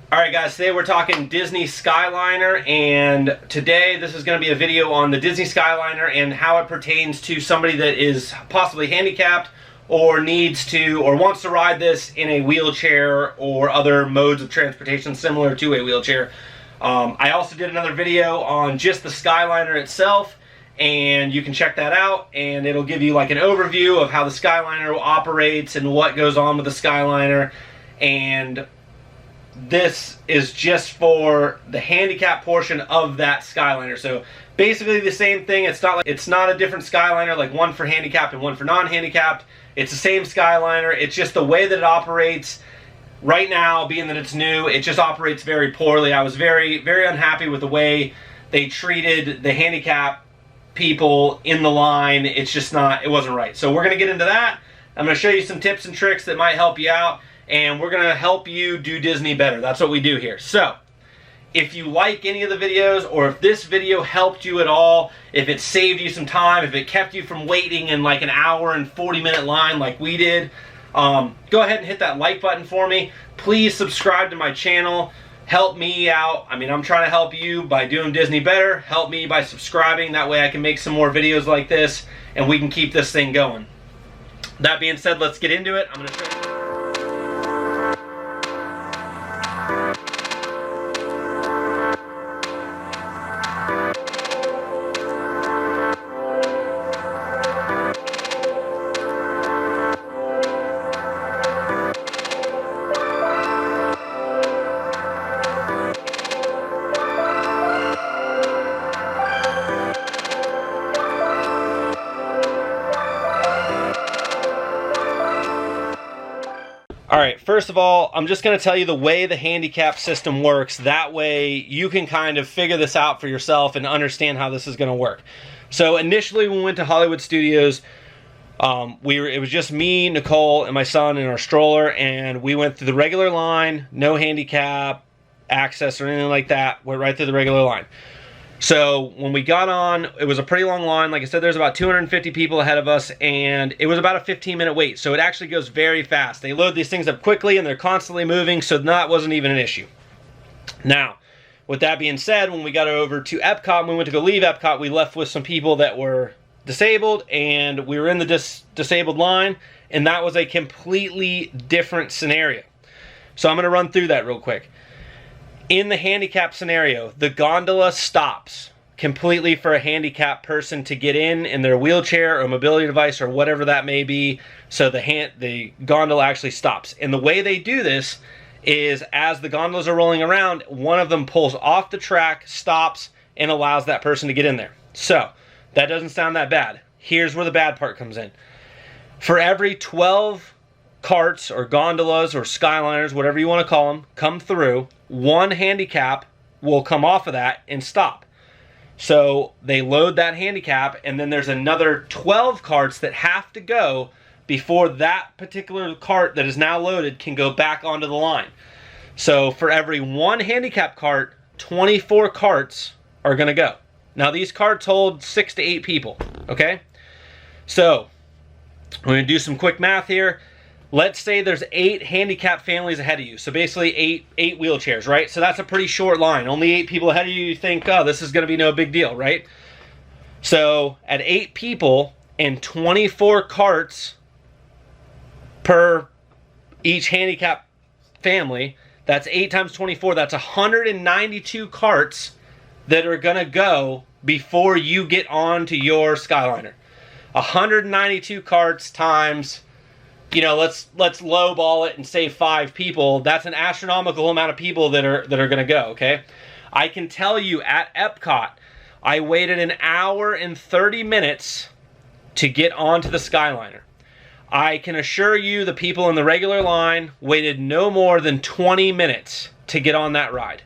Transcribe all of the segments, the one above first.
Alright guys, today we're talking Disney Skyliner, and today this is going to be a video on the Disney Skyliner and how it pertains to somebody that is possibly handicapped or needs to or wants to ride this in a wheelchair or other modes of transportation similar to a wheelchair. I also did another video on just the Skyliner itself, and you can check that out, and it'll give you like an overview of how the Skyliner operates and what goes on with the Skyliner. And this is just for the handicap portion of that Skyliner. So basically the same thing. It's not a different Skyliner, like one for handicapped and one for non-handicapped. It's the same Skyliner. It's just the way that it operates right now, being that it's new, it just operates very poorly. I was very, very unhappy with the way they treated the handicap people in the line. It's just not, it wasn't right. So we're going to get into that. I'm going to show you some tips and tricks that might help you out, and we're going to help you do Disney better. That's what we do here. So if you like any of the videos, or if this video helped you at all, if it saved you some time, if it kept you from waiting in like an hour and 40-minute line like we did, go ahead and hit that like button for me. Please subscribe to my channel. Help me out. I mean, I'm trying to help you by doing Disney better. Help me by subscribing. That way I can make some more videos like this and we can keep this thing going. That being said, let's get into it. I'm going to show you. Alright, first of all, I'm just going to tell you the way the handicap system works. That way you can kind of figure this out for yourself and understand how this is going to work. So initially when we went to Hollywood Studios, it was just me, Nicole, and my son in our stroller, and we went through the regular line, no handicap access or anything like that, went right through the regular line. So when we got on, it was a pretty long line. Like I said, there's about 250 people ahead of us, and it was about a 15-minute wait. So it actually goes very fast. They load these things up quickly, and they're constantly moving, so that wasn't even an issue. Now, with that being said, when we got over to Epcot, and we went to go leave Epcot, we left with some people that were disabled, and we were in the disabled line, and that was a completely different scenario. So I'm going to run through that real quick. In the handicap scenario, the gondola stops completely for a handicapped person to get in their wheelchair or mobility device or whatever that may be. So the gondola actually stops. And the way they do this is, as the gondolas are rolling around, one of them pulls off the track, stops, and allows that person to get in there. So that doesn't sound that bad. Here's where the bad part comes in. For every 12 carts or gondolas or Skyliners, whatever you want to call them, come through, one handicap will come off of that and stop. So they load that handicap, and then there's another 12 carts that have to go before that particular cart that is now loaded can go back onto the line. So for every one handicap cart, 24 carts are going to go. Now these carts hold 6 to 8 people, okay? So we're going to do some quick math here. Let's say there's 8 handicapped families ahead of you. So basically eight wheelchairs, right? So that's a pretty short line. Only 8 people ahead of you, you think, oh, this is going to be no big deal, right? So at 8 people and 24 carts per each handicapped family, that's 8 times 24. That's 192 carts that are going to go before you get onto your Skyliner. 192 carts times, you know, let's lowball it and say 5 people. That's an astronomical amount of people that are going to go, okay? I can tell you at Epcot, I waited an hour and 30 minutes to get onto the Skyliner. I can assure you the people in the regular line waited no more than 20 minutes to get on that ride.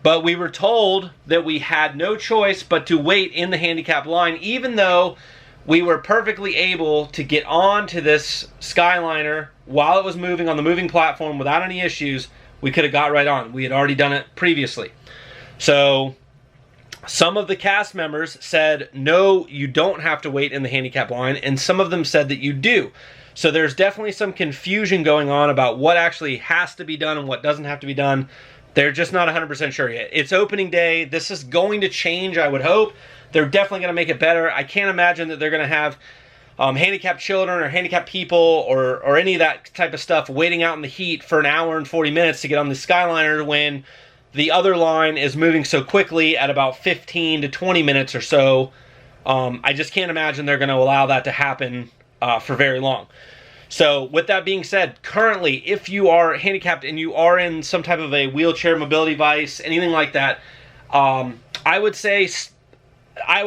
But we were told that we had no choice but to wait in the handicap line, even though we were perfectly able to get onto this Skyliner while it was moving on the moving platform without any issues. We could have got right on. We had already done it previously. So some of the cast members said, no, you don't have to wait in the handicap line, and some of them said that you do. So there's definitely some confusion going on about what actually has to be done and what doesn't have to be done. They're just not 100% sure yet. It's opening day. This is going to change, I would hope. They're definitely going to make it better. I can't imagine that they're going to have handicapped children or handicapped people or any of that type of stuff waiting out in the heat for an hour and 40 minutes to get on the Skyliner when the other line is moving so quickly at about 15 to 20 minutes or so. I just can't imagine they're going to allow that to happen for very long. So with that being said, currently, if you are handicapped and you are in some type of a wheelchair mobility device, anything like that, I would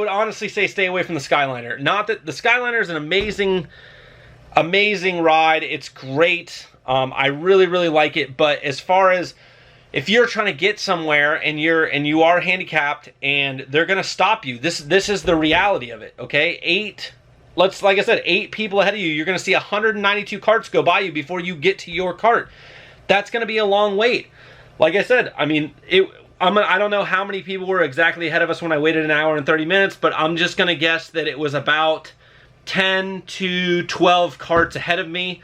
honestly say stay away from the Skyliner. Not that the Skyliner is an amazing ride. It's great. I really, really like it. But as far as if you're trying to get somewhere and you are handicapped and they're going to stop you, this is the reality of it. Okay, like I said, 8 people ahead of you. You're going to see 192 carts go by you before you get to your cart. That's going to be a long wait. Like I said, I mean, I don't know how many people were exactly ahead of us when I waited an hour and 30 minutes, but I'm just going to guess that it was about 10 to 12 carts ahead of me.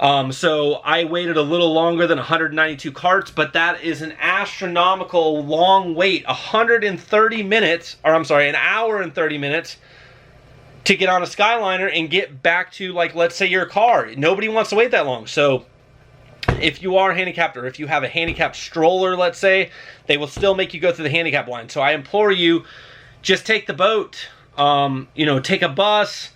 So I waited a little longer than 192 carts, but that is an astronomical long wait. 130 minutes, or I'm sorry, an hour and 30 minutes to get on a Skyliner and get back to, like, let's say your car. Nobody wants to wait that long. So if you are handicapped or if you have a handicapped stroller, let's say, they will still make you go through the handicap line. So I implore you, just take the boat, take a bus.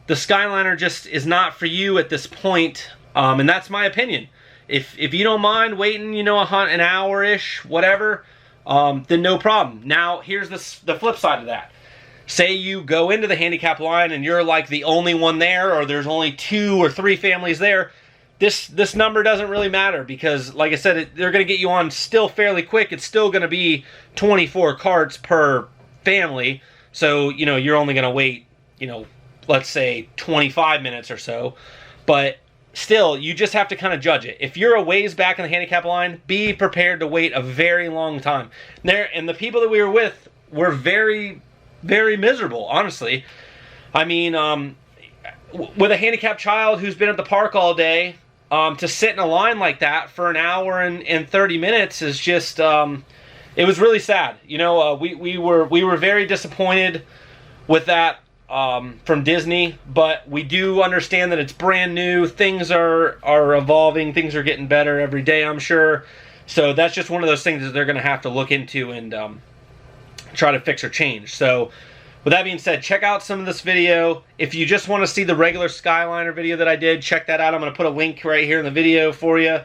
The Skyliner just is not for you at this point. And that's my opinion. If you don't mind waiting, an hour-ish, whatever, then no problem. Now, here's the flip side of that. Say you go into the handicap line and you're like the only one there, or there's only 2 or 3 families there. This number doesn't really matter because, like I said, they're going to get you on still fairly quick. It's still going to be 24 carts per family. So, you're only going to wait, let's say 25 minutes or so. But still, you just have to kind of judge it. If you're a ways back in the handicap line, be prepared to wait a very long time. And the people that we were with were very, very miserable, honestly. I mean, with a handicapped child who's been at the park all day, to sit in a line like that for an hour and 30 minutes is just, it was really sad. We were very disappointed with that from Disney, but we do understand that it's brand new. Things are evolving. Things are getting better every day, I'm sure. So that's just one of those things that they're going to have to look into and try to fix or change. So with that being said, check out some of this video. If you just want to see the regular Skyliner video that I did, check that out. I'm going to put a link right here in the video for you.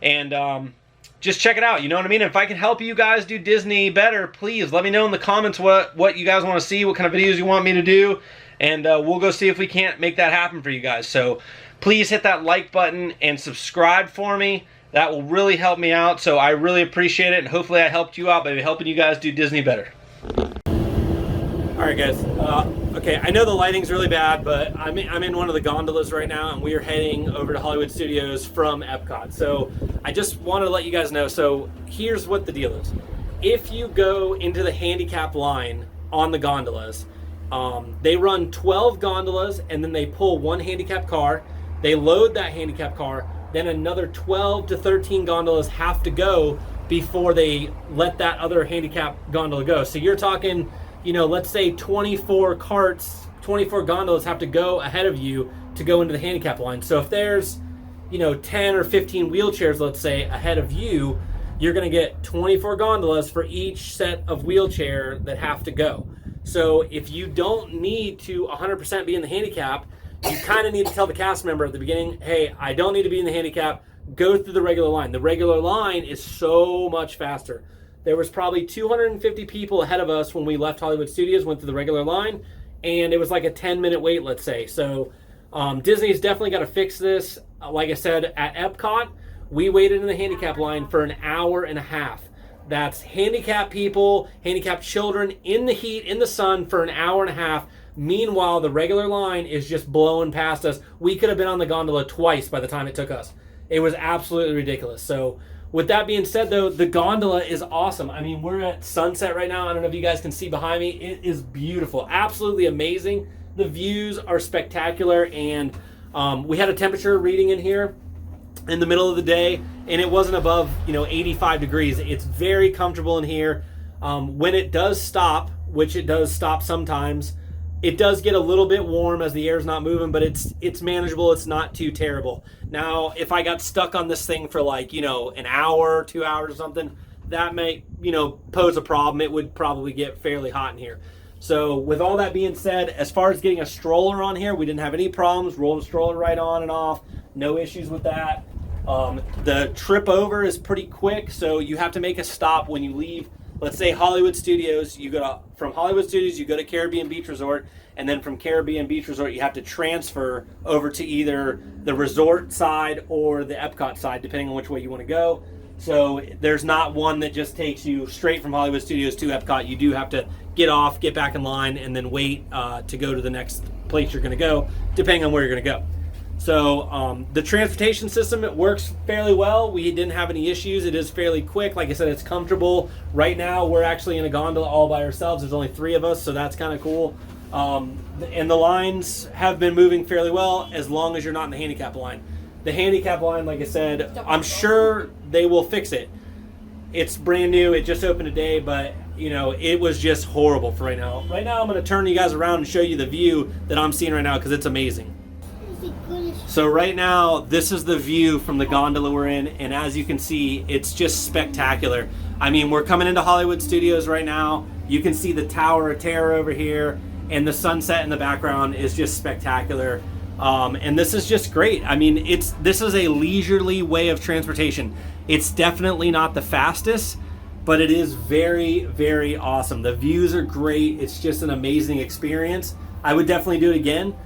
And just check it out. You know what I mean? If I can help you guys do Disney better, please let me know in the comments what you guys want to see, what kind of videos you want me to do. And we'll go see if we can't make that happen for you guys. So please hit that like button and subscribe for me. That will really help me out. So I really appreciate it. And hopefully I helped you out by helping you guys do Disney better. Alright guys, okay, I know the lighting's really bad, but I'm in one of the gondolas right now and we are heading over to Hollywood Studios from Epcot. So I just wanted to let you guys know, so here's what the deal is. If you go into the handicap line on the gondolas, they run 12 gondolas and then they pull one handicap car, they load that handicap car, then another 12 to 13 gondolas have to go before they let that other handicap gondola go. So you're talking, let's say 24 carts, 24 gondolas have to go ahead of you to go into the handicap line. So if there's, 10 or 15 wheelchairs, let's say, ahead of you, you're going to get 24 gondolas for each set of wheelchair that have to go. So if you don't need to 100% be in the handicap, you kind of need to tell the cast member at the beginning, hey, I don't need to be in the handicap, go through the regular line. The regular line is so much faster. There was probably 250 people ahead of us when we left Hollywood Studios, went through the regular line, and it was like a 10-minute wait, let's say. So Disney's definitely got to fix this. Like I said, at Epcot, we waited in the handicap line for an hour and a half. That's handicapped people, handicapped children in the heat, in the sun for an hour and a half. Meanwhile, the regular line is just blowing past us. We could have been on the gondola twice by the time it took us. It was absolutely ridiculous. So with that being said, though, the gondola is awesome. I mean, we're at sunset right now. I don't know if you guys can see behind me. It is beautiful. Absolutely amazing. The views are spectacular. And we had a temperature reading in here. in the middle of the day, and it wasn't above 85 degrees. It's very comfortable in here. When it does stop, which it does stop sometimes, it does get a little bit warm as the air's not moving, but it's manageable. It's not too terrible. Now, if I got stuck on this thing for like, an hour, 2 hours or something, that may, pose a problem. It would probably get fairly hot in here. So with all that being said, as far as getting a stroller on here, we didn't have any problems. Rolled the stroller right on and off. No issues with that. The trip over is pretty quick, so you have to make a stop when you leave. Let's say Hollywood Studios, from Hollywood Studios, you go to Caribbean Beach Resort, and then from Caribbean Beach Resort, you have to transfer over to either the resort side or the Epcot side, depending on which way you want to go. So there's not one that just takes you straight from Hollywood Studios to Epcot. You do have to get off, get back in line, and then wait to go to the next place you're going to go, depending on where you're going to go. So the transportation system, it works fairly well. We didn't have any issues. It is fairly quick. Like I said, it's comfortable. Right now, we're actually in a gondola all by ourselves. There's only 3 of us, so that's kind of cool. And the lines have been moving fairly well as long as you're not in the handicap line. The handicap line, like I said, I'm sure they will fix it. It's brand new. It just opened today, but it was just horrible for right now. Right now, I'm going to turn you guys around and show you the view that I'm seeing right now because it's amazing. So right now, this is the view from the gondola we're in, and as you can see, it's just spectacular. I mean, we're coming into Hollywood Studios right now. You can see the Tower of Terror over here, and the sunset in the background is just spectacular. And this is just great. I mean, this is a leisurely way of transportation. It's definitely not the fastest, but it is very, very awesome. The views are great. It's just an amazing experience. I would definitely do it again.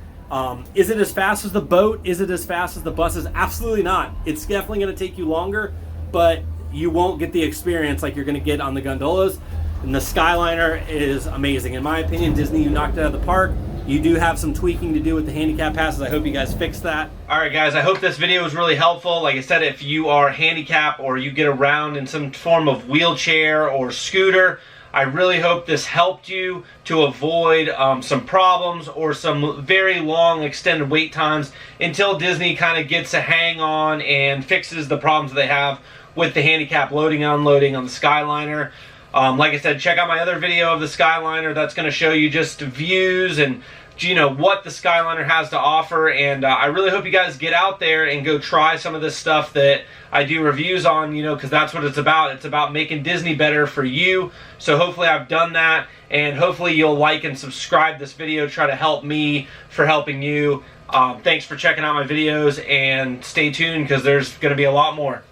Is it as fast as the boat? Is it as fast as the buses? Absolutely not. It's definitely going to take you longer, but you won't get the experience like you're going to get on the gondolas. And the Skyliner is amazing. In my opinion, Disney, you knocked it out of the park. You do have some tweaking to do with the handicap passes. I hope you guys fix that. All right, guys, I hope this video was really helpful. Like I said, if you are handicapped or you get around in some form of wheelchair or scooter, I really hope this helped you to avoid some problems or some very long extended wait times until Disney kind of gets a hang on and fixes the problems they have with the handicap loading and unloading on the Skyliner. Like I said, check out my other video of the Skyliner. That's going to show you just views and what the Skyliner has to offer. And I really hope you guys get out there and go try some of this stuff that I do reviews on, because that's what it's about. It's about making Disney better for you. So hopefully I've done that, and hopefully you'll like and subscribe this video. Try to help me for helping you. Thanks for checking out my videos, and stay tuned because there's going to be a lot more.